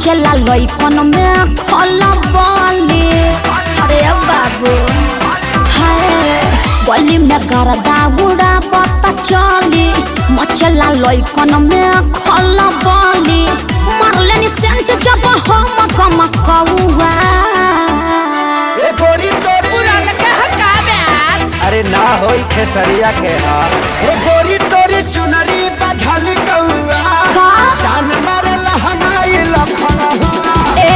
मचला लइकन में खला बाली। अरे बाबू हाय गली में गरदा उड़ा पता चली मचला लइकन में खला बाली। मारले नि सेंट जब हम कम कौआ ए गोरी तोरी पुरान के हका ब्यास। अरे ना होई खेसरिया के हा ए गोरी तोरी चुनरी बझल कौआ का जान मारे लहनाई लखना ए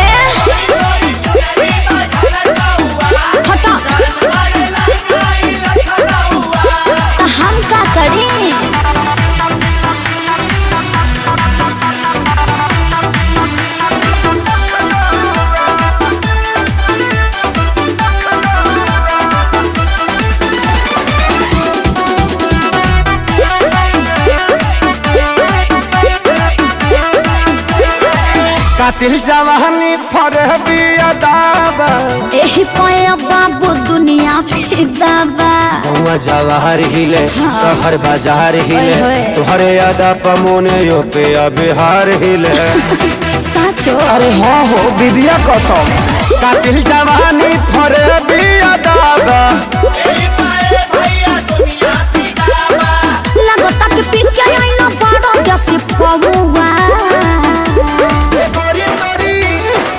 हटा हम का करी। कातिल जवानी फरहबी अदाबा एही पाया बाबू दुनिया फिदा बा। हुआ जवाहर हिले शहर बाजार हिले ओए होए। तुहरे अदा पमोने यो पे बिहार हिले। साचो अरे हाँ हो विद्या कसम कातिल जवानी फरहबी अदाबा लगता कि पी के आईना बड़ा जैसी पौवा।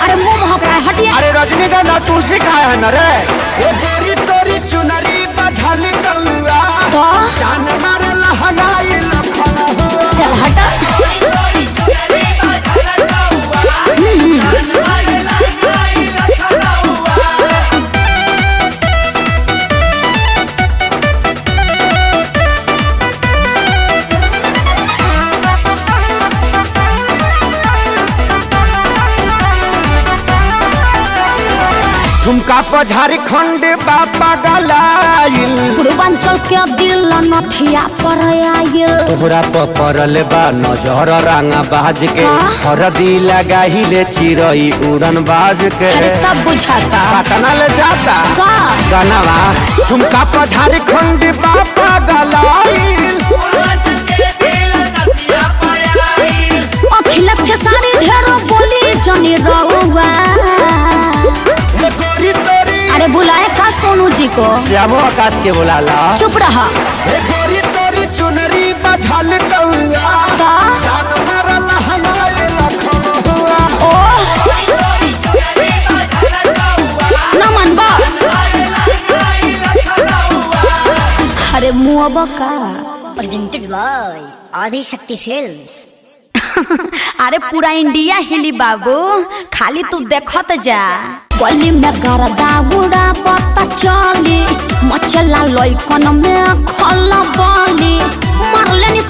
अरे मुंह महक रहा है हटिए। अरे रजनीगंधा तुलसी खाया है न रे ये गोरी तोरी चुनरी बझल कौआ तो जान मारे लहनाई लखना चल हटा। झुमका पर झारखंड बापा गलाइल पूर्वांचल के दिल नथिया पर आयल। तोहरा पर पड़ल बा नजर रंगा बाज के हरदी लगाहिले चिरई उड़न बाज के अरे सब बुझाता पटना ले जाता का गनवा झुमका पर झारखंड बापा गलाइल अखिलेश के सारी ढेरों बोली जनी रहुआ। ये गोरी तोरी अरे बुलाए का सोनू जी को। श्यामो आकाश के बुलाला चुप रहा। ये गोरी तोरी चुनरी बझल कौआ का जान मारे लहनाई लखना ओ न मनबा। अरे मुआबा का प्रेजेंटेड बाय आदिशक्ति फिल्म्स। अरे पूरा इंडिया हिली बाबू खाली तू देखत जा। गली में गरदा उड़ा पता चली मचला लइकन में खला बाली। मारले नि